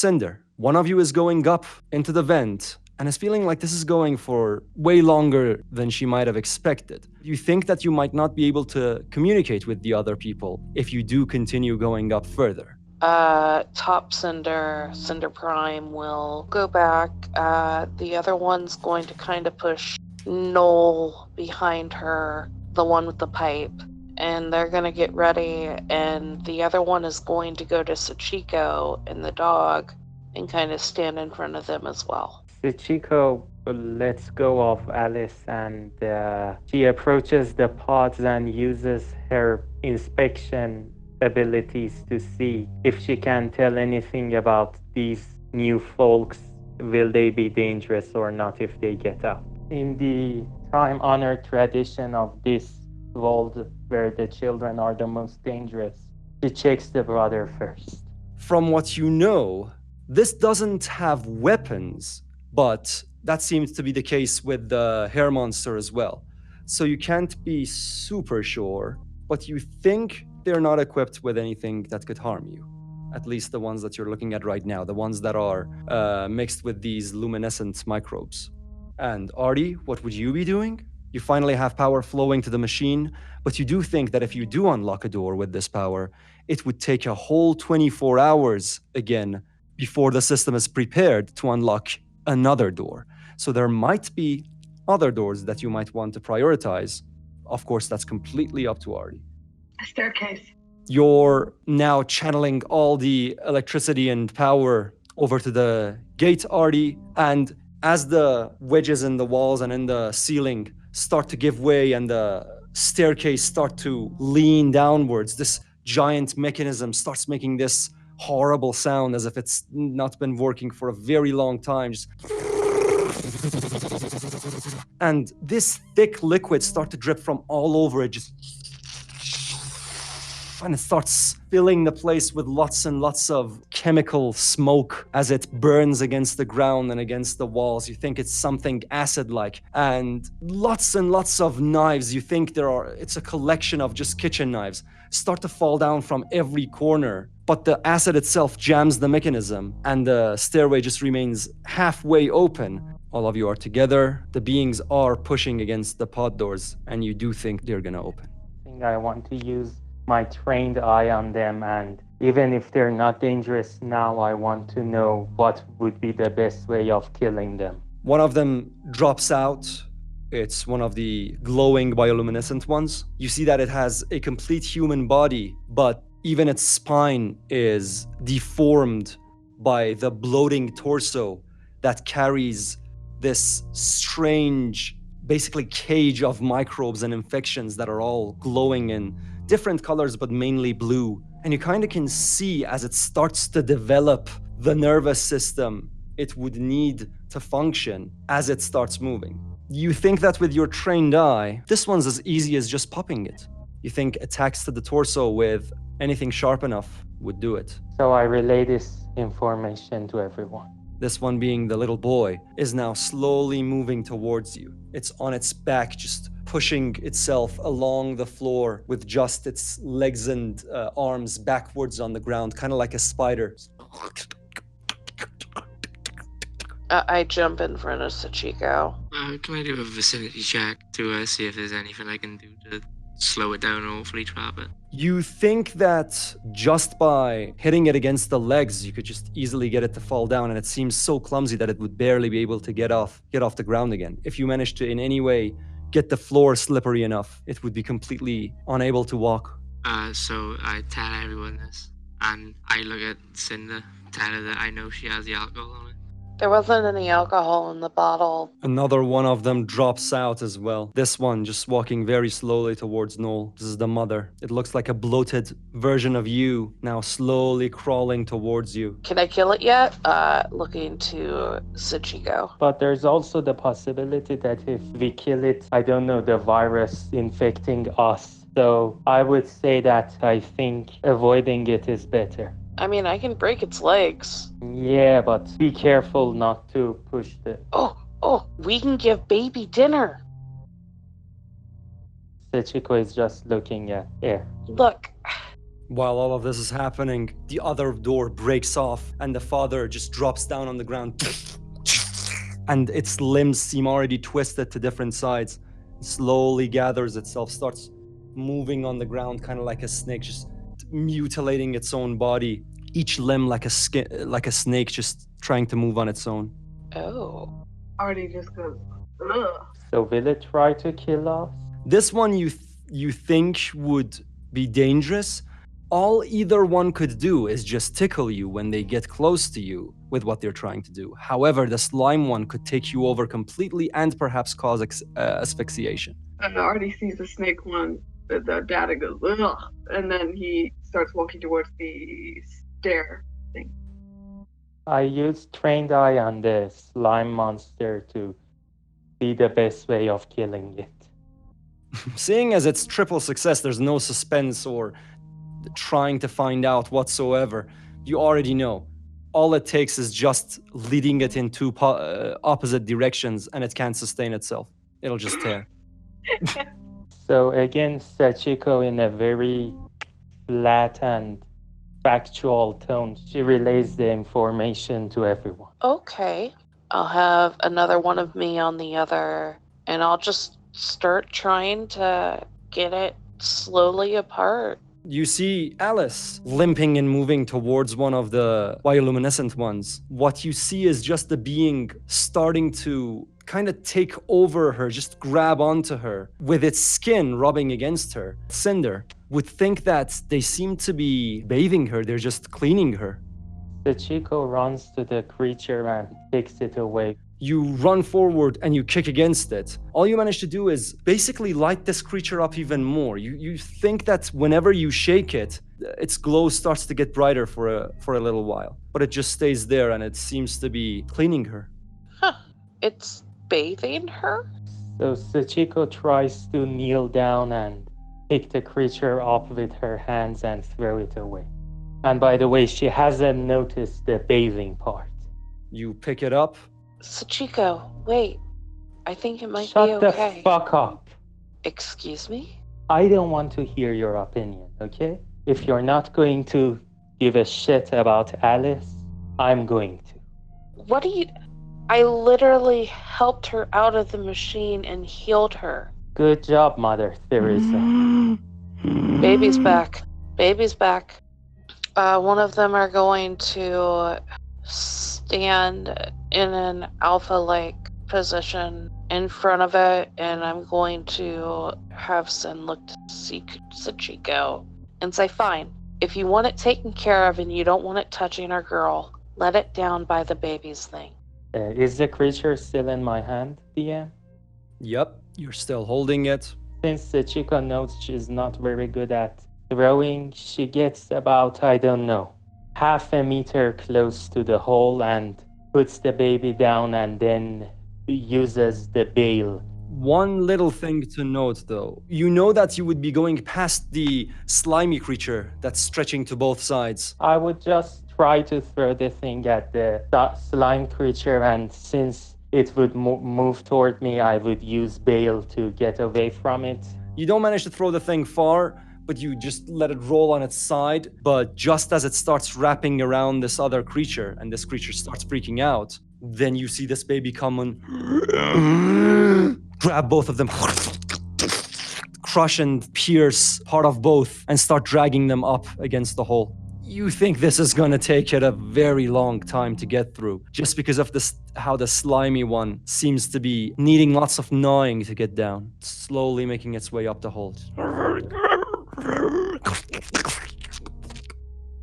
Cinder, one of you is going up into the vent and is feeling like this is going for way longer than she might have expected. You think that you might not be able to communicate with the other people if you do continue going up further. Top Cinder Prime will go back. The other one's going to kind of push Noel behind her, the one with the pipe, and they're going to get ready, and the other one is going to go to Sachiko and the dog and kind of stand in front of them as well. Sachiko lets go of Alice and she approaches the pods and uses her inspection abilities to see if she can tell anything about these new folks. Will they be dangerous or not if they get out? In the time-honored tradition of this world where the children are the most dangerous, she checks the brother first. From what you know, this doesn't have weapons, but that seems to be the case with the hair monster as well. So you can't be super sure, but you think they're not equipped with anything that could harm you. At least the ones that you're looking at right now, the ones that are mixed with these luminescent microbes. And Artie, what would you be doing? You finally have power flowing to the machine, but you do think that if you do unlock a door with this power, it would take a whole 24 hours again before the system is prepared to unlock another door. So there might be other doors that you might want to prioritize. Of course, that's completely up to Artie. A staircase. You're now channeling all the electricity and power over to the gate, Artie, and as the wedges in the walls and in the ceiling start to give way and the staircase start to lean downwards, this giant mechanism starts making this horrible sound as if it's not been working for a very long time. And this thick liquid starts to drip from all over it, and it starts filling the place with lots and lots of chemical smoke as it burns against the ground and against the walls. You think it's something acid-like. And lots of knives, you think it's a collection of just kitchen knives, start to fall down from every corner. But the acid itself jams the mechanism and the stairway just remains halfway open. All of you are together. The beings are pushing against the pod doors and you do think they're gonna open. I think I want to use my trained eye on them, and even if they're not dangerous now, I want to know what would be the best way of killing them. One of them drops out. It's one of the glowing bioluminescent ones. You see that it has a complete human body, but even its spine is deformed by the bloating torso that carries this strange, basically cage of microbes and infections that are all glowing in different colors, but mainly blue. And you kind of can see as it starts to develop the nervous system it would need to function as it starts moving. You think that with your trained eye, this one's as easy as just popping it. You think attacks to the torso with anything sharp enough would do it. So I relay this information to everyone. This one, being the little boy, is now slowly moving towards you. It's on its back, just pushing itself along the floor with just its legs and arms backwards on the ground, kind of like a spider. I jump in front of Sachiko. Can I do a vicinity check to see if there's anything I can do to slow it down or hopefully trap it? You think that just by hitting it against the legs, you could just easily get it to fall down, and it seems so clumsy that it would barely be able to get off the ground again. If you managed to in any way get the floor slippery enough, it would be completely unable to walk. So I tell everyone this, and I look at Cinder, tell her that I know she has the alcohol on it. There wasn't any alcohol in the bottle. Another one of them drops out as well. This one just walking very slowly towards Noel. This is the mother. It looks like a bloated version of you, now slowly crawling towards you. Can I kill it yet? Looking to Sachiko. But there's also the possibility that if we kill it, I don't know, the virus infecting us. So I would say that I think avoiding it is better. I mean, I can break its legs. Yeah, but be careful not to push the... Oh, we can give baby dinner. Sachiko is just looking at air. Look. While all of this is happening, the other door breaks off and the father just drops down on the ground. And its limbs seem already twisted to different sides. It slowly gathers itself, starts moving on the ground, kind of like a snake, just mutilating its own body. Each limb like a snake, just trying to move on its own. Oh. Already just goes, ugh. So will it try to kill us? This one you think would be dangerous. All either one could do is just tickle you when they get close to you with what they're trying to do. However, the slime one could take you over completely and perhaps cause asphyxiation. And already sees the snake one. The data goes, ugh. And then he starts walking towards the stair thing. I used trained eye on the slime monster to see the best way of killing it. Seeing as it's triple success, there's no suspense or trying to find out whatsoever. You already know. All it takes is just leading it in two opposite directions, and it can't sustain itself. It'll just tear. So again, Sachiko, in a very flat and factual tone, she relays the information to everyone. Okay. I'll have another one of me on the other, and I'll just start trying to get it slowly apart. You see Alice limping and moving towards one of the bioluminescent ones. What you see is just the being starting to kind of take over her, just grab onto her, with its skin rubbing against her. Cinder would think that they seem to be bathing her, they're just cleaning her. Sachiko runs to the creature and takes it away. You run forward and you kick against it. All you manage to do is basically light this creature up even more. You think that whenever you shake it, its glow starts to get brighter for a little while. But it just stays there and it seems to be cleaning her. Huh. It's bathing her? So Sachiko tries to kneel down and pick the creature up with her hands and throw it away. And by the way, she hasn't noticed the bathing part. You pick it up. Sachiko, wait. I think it might Shut be the okay. fuck up. Excuse me? I don't want to hear your opinion, okay? If you're not going to give a shit about Alice, I'm going to. What do you... I literally helped her out of the machine and healed her. Good job, Mother Teresa. Baby's back. Baby's back. One of them are going to stand in an alpha-like position in front of it, and I'm going to have Sin look to Sachiko and say, fine, if you want it taken care of and you don't want it touching our girl, let it down by the baby's thing. Is the creature still in my hand, DM? Yep, you're still holding it. Since Sachiko knows she's not very good at throwing, she gets about, I don't know, half a meter close to the hole and puts the baby down and then uses the bail. One little thing to note though, you know that you would be going past the slimy creature that's stretching to both sides. I would just try to throw the thing at the slime creature, and since it would move toward me, I would use bail to get away from it. You don't manage to throw the thing far, but you just let it roll on its side. But just as it starts wrapping around this other creature and this creature starts freaking out, then you see this baby come and grab both of them, crush and pierce part of both and start dragging them up against the hole. You think this is gonna take it a very long time to get through, just because of this, how the slimy one seems to be needing lots of gnawing to get down, slowly making its way up the hole.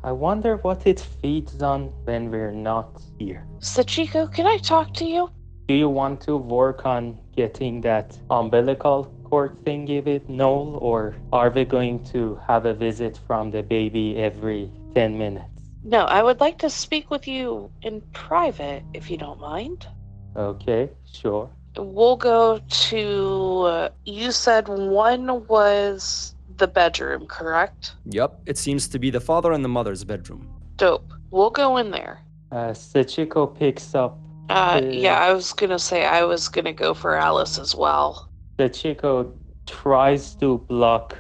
I wonder what it feeds on when we're not here. Sachiko, can I talk to you? Do you want to work on getting that umbilical cord thingy with Noel, or are we going to have a visit from the baby every 10 minutes? No, I would like to speak with you in private, if you don't mind. Okay, sure. We'll go to... you said one was the bedroom, correct? Yep, it seems to be the father and the mother's bedroom. Dope. We'll go in there. Sachiko picks up. Yeah, I was gonna say I was gonna go for Alice as well. Sachiko tries to block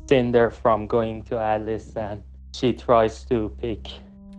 Cinder from going to Alice, and she tries to pick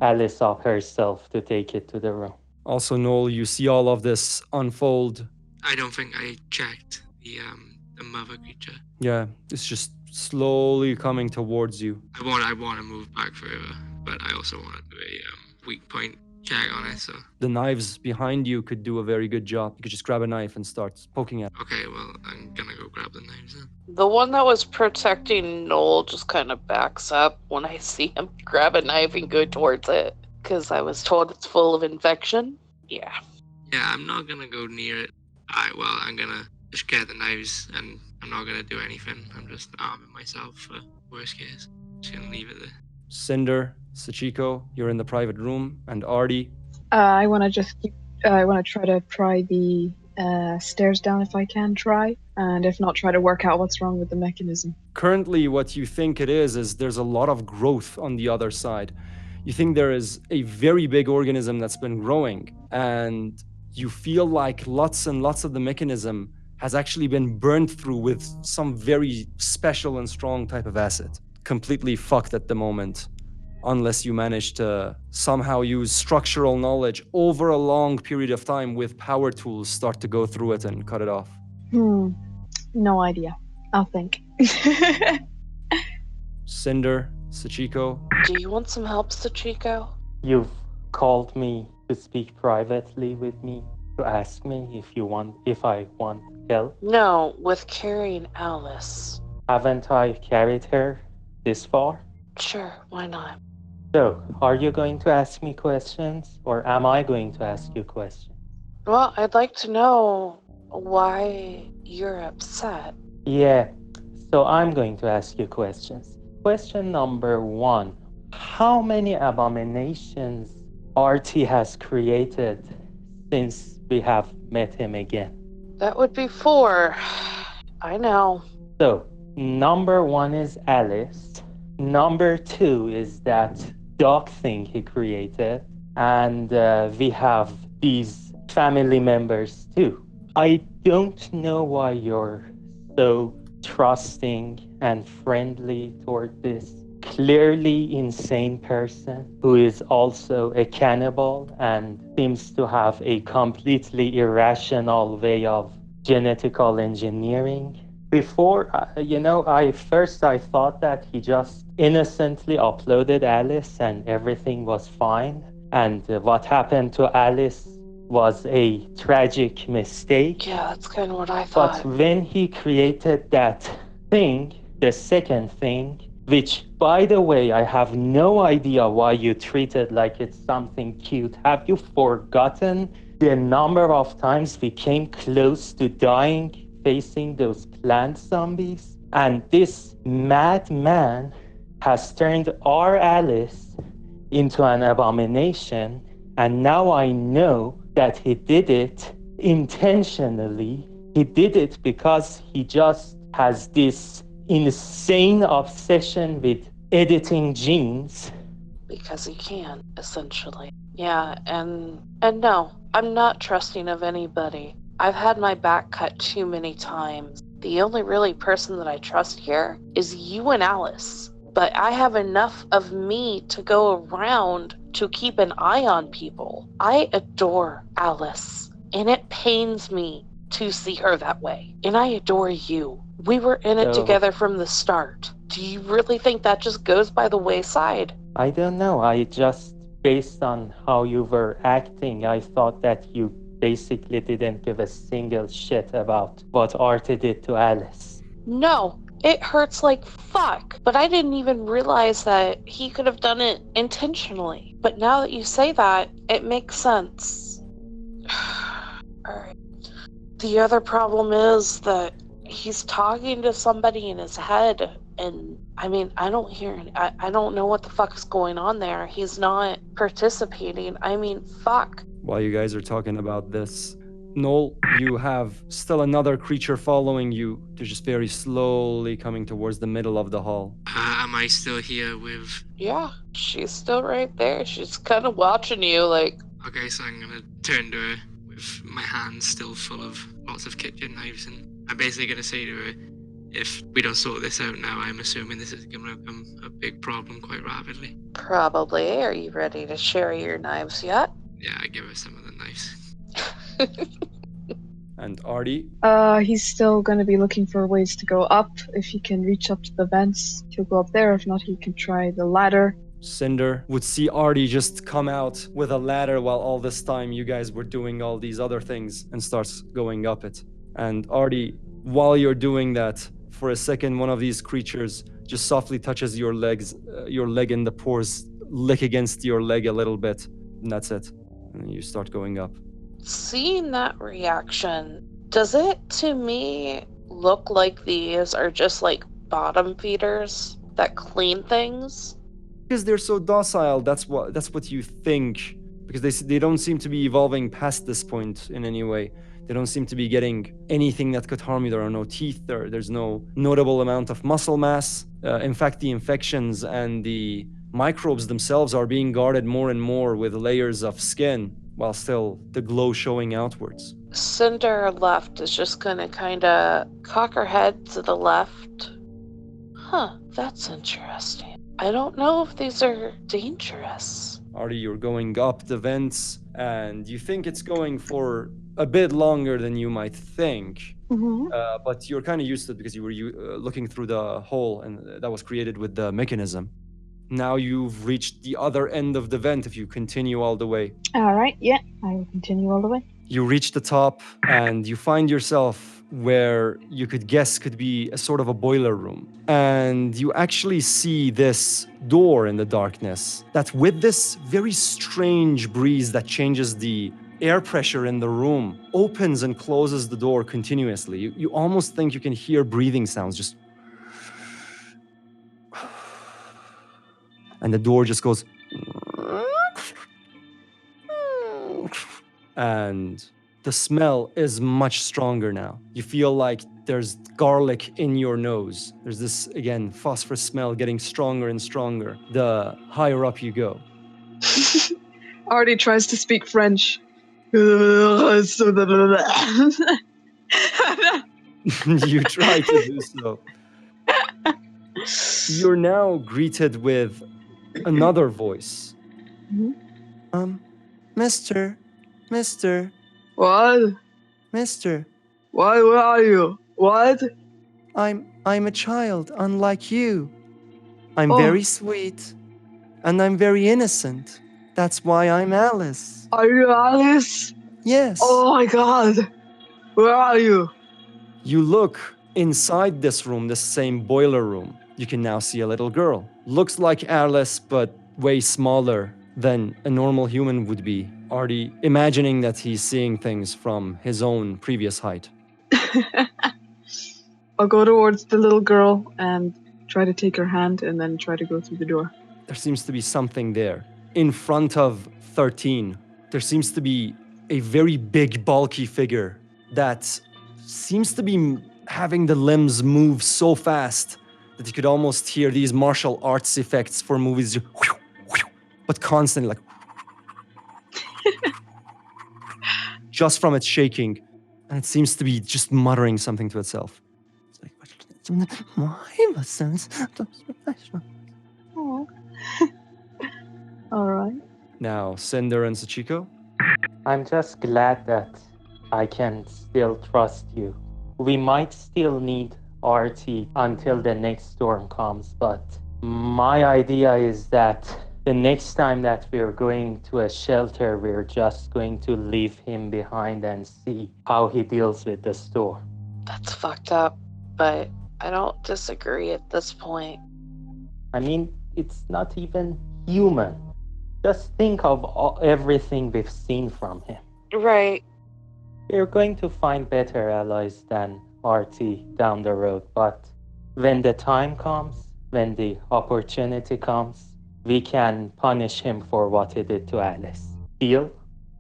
Alice up herself to take it to the room. Also, Noel, you see all of this unfold. I don't think I checked the mother creature. Yeah, it's just slowly coming towards you. I want to move back further, but I also want to do a weak point check on it. So The knives behind you could do a very good job. You could just grab a knife and start poking at it. okay, well I'm gonna go grab the knives then. The one that was protecting Noel just kind of backs up when I see him grab a knife and go towards it. Because I was told it's full of infection. Yeah. Yeah, I'm not gonna go near it. I'm gonna just get the knives and I'm not gonna do anything. I'm just arming myself for worst case. Just gonna leave it there. Cinder, Sachiko, you're in the private room, and Artie. I want to just keep. I want to try to pry the stairs down if I can try, and if not, try to work out what's wrong with the mechanism. Currently, what you think it is there's a lot of growth on the other side. You think there is a very big organism that's been growing, and you feel like lots and lots of the mechanism has actually been burned through with some very special and strong type of acid. Completely fucked at the moment, unless you manage to somehow use structural knowledge over a long period of time with power tools, start to go through it and cut it off. No idea. I'll think. Cinder, Sachiko. Do you want some help, Sachiko? You've called me to speak privately with me, to ask me if I want help. No, with carrying Alice. Haven't I carried her this far? Sure, why not? So, are you going to ask me questions, or am I going to ask you questions? Well, I'd like to know why you're upset. Yeah, so I'm going to ask you questions. Question number 1. How many abominations RT has created since we have met him again? That would be 4. I know. So, number 1 is Alice. Number 2 is that dog thing he created. And we have these family members too. I don't know why you're so trusting and friendly toward this clearly insane person who is also a cannibal and seems to have a completely irrational way of genetical engineering. Before, I thought that he just innocently uploaded Alice and everything was fine. And what happened to Alice was a tragic mistake. Yeah, that's kind of what I thought. But when he created that thing, the second thing, which, by the way, I have no idea why you treat it like it's something cute. Have you forgotten the number of times we came close to dying facing those plant zombies? And this madman has turned our Alice into an abomination. And now I know that he did it intentionally. He did it because he just has this insane obsession with editing genes. Because he can, essentially. Yeah, and no, I'm not trusting of anybody. I've had my back cut too many times. The only really person that I trust here is you and Alice. But I have enough of me to go around to keep an eye on people. I adore Alice, and it pains me to see her that way. And I adore you. We were in it together from the start. Do you really think that just goes by the wayside? I don't know. I just, based on how you were acting, I thought that you basically didn't give a single shit about what Artie did to Alice. No, it hurts like fuck. But I didn't even realize that he could have done it intentionally. But now that you say that, it makes sense. Alright. The other problem is that he's talking to somebody in his head, and I mean, I don't hear it. I don't know what the fuck is going on there. He's not participating. I mean, fuck. While you guys are talking about this, Noel, you have still another creature following you. They're just very slowly coming towards the middle of the hall. Am I still here with... Yeah, she's still right there. She's kind of watching you like... Okay, so I'm gonna turn to her with my hands still full of lots of kitchen knives, and I'm basically gonna say to her, if we don't sort this out now, I'm assuming this is going to become a big problem quite rapidly. Probably. Are you ready to share your knives yet? Yeah, I give her some of the knives. And Artie, He's still going to be looking for ways to go up. If he can reach up to the vents, he'll go up there. If not, he can try the ladder. Cinder would see Artie just come out with a ladder while all this time you guys were doing all these other things and starts going up it. And Artie, while you're doing that, for a second, one of these creatures just softly touches your legs, your leg, and the pores lick against your leg a little bit. And that's it. And you start going up. Seeing that reaction, does it to me look like these are just like bottom feeders that clean things? Because they're so docile, that's what you think. Because they don't seem to be evolving past this point in any way. They don't seem to be getting anything that could harm you. There are no teeth. There's no notable amount of muscle mass. In fact, the infections and the microbes themselves are being guarded more and more with layers of skin, while still the glow showing outwards. Cinder left is just gonna kind of cock her head to the left. Huh, that's interesting. I don't know if these are dangerous. Artie, you're going up the vents, and you think it's going for a bit longer than you might think. Mm-hmm. But you're kind of used to it because you were looking through the hole, and that was created with the mechanism. Now you've reached the other end of the vent if you continue all the way. All right, yeah, I will continue all the way. You reach the top, and you find yourself where you could guess could be a sort of a boiler room. And you actually see this door in the darkness that, with this very strange breeze that changes the air pressure in the room, opens and closes the door continuously. You almost think you can hear breathing sounds, just... And the door just goes... And the smell is much stronger now. You feel like there's garlic in your nose. There's this, again, phosphorus smell getting stronger and stronger the higher up you go. Artie tries to speak French. You try to do so. You're now greeted with another voice. Mhm. Mister. What? Mister, What? Where are you? What? I'm a child, unlike you. I'm Oh. very sweet, and I'm very innocent. That's why I'm Alice. Are you Alice? Yes. Oh my god. Where are you? You look inside this room, this same boiler room. You can now see a little girl. Looks like Alice, but way smaller than a normal human would be. Artie imagining that he's seeing things from his own previous height. I'll go towards the little girl and try to take her hand and then try to go through the door. There seems to be something there. In front of 13, there seems to be a very big, bulky figure that seems to be having the limbs move so fast that you could almost hear these martial arts effects for movies, but constantly like... just from its shaking. And it seems to be just muttering something to itself. It's like... Oh. All right. Now, Cinder and Sachiko. I'm just glad that I can still trust you. We might still need RT until the next storm comes, but my idea is that the next time that we're going to a shelter, we're just going to leave him behind and see how he deals with the storm. That's fucked up, but I don't disagree at this point. I mean, it's not even human. Just think of everything we've seen from him. Right. We're going to find better allies than RT down the road, but when the time comes, when the opportunity comes, we can punish him for what he did to Alice. Deal?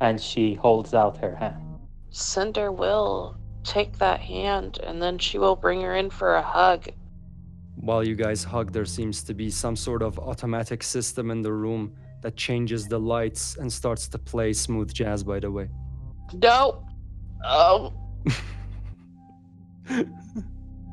And she holds out her hand. Cinder will take that hand and then she will bring her in for a hug. While you guys hug, there seems to be some sort of automatic system in the room that changes the lights and starts to play smooth jazz, by the way. No.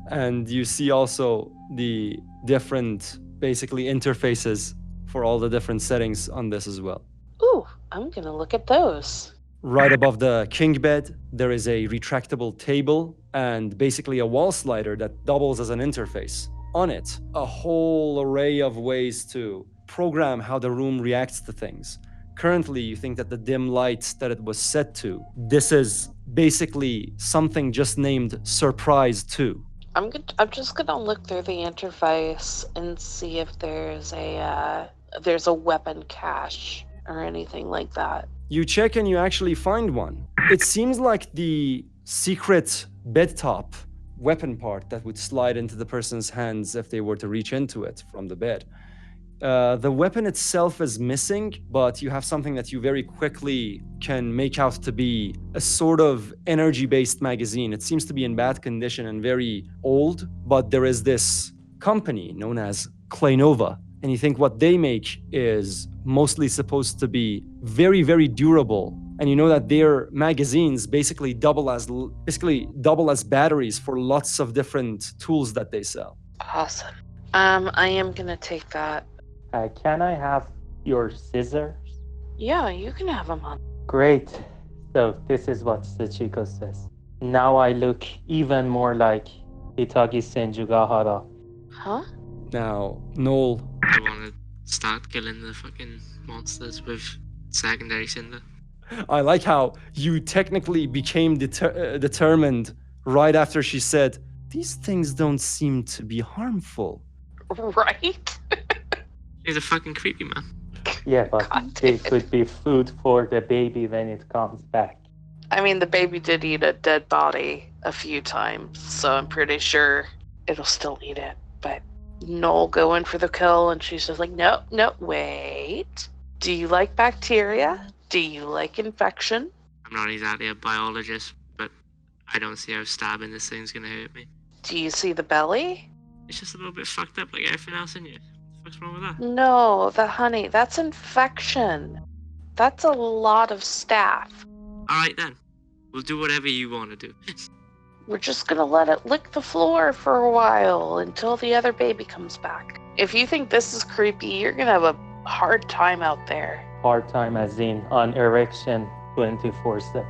And you see also the different, basically, interfaces for all the different settings on this as well. Ooh, I'm gonna look at those. Right above the king bed, there is a retractable table and basically a wall slider that doubles as an interface. On it, a whole array of ways to program how the room reacts to things. Currently, you think that the dim light that it was set to, this is basically something just named Surprise 2. I'm just gonna look through the interface and see if there's a weapon cache or anything like that. You check and you actually find one. It seems like the secret bed top weapon part that would slide into the person's hands if they were to reach into it from the bed. The weapon itself is missing, but you have something that you very quickly can make out to be a sort of energy-based magazine. It seems to be in bad condition and very old, but there is this company known as Claynova, and you think what they make is mostly supposed to be very, very durable. And you know that their magazines basically double as batteries for lots of different tools that they sell. Awesome. I am gonna take that. Can I have your scissors? Yeah, you can have them on. Great. So this is what Sachiko says. Now I look even more like Hitagi Senjugahara. Huh? Now, Noel, I want to start killing the fucking monsters with secondary cinder. I like how you technically became determined right after she said, "These things don't seem to be harmful." Right? He's a fucking creepy man. Yeah, but God they damn it. could be food for the baby when it comes back. I mean, the baby did eat a dead body a few times, so I'm pretty sure it'll still eat it. But Noel going for the kill, and she's just like, no, wait. Do you like bacteria? Do you like infection? I'm not exactly a biologist, but I don't see how stabbing this thing's gonna hurt me. Do you see the belly? It's just a little bit fucked up like everything else in you. What the fuck's wrong with that? No, honey, that's infection. That's a lot of staph. Alright then. We'll do whatever you want to do. We're just gonna let it lick the floor for a while until the other baby comes back. If you think this is creepy, you're gonna have a hard time out there. Part time as in on erection 24/7.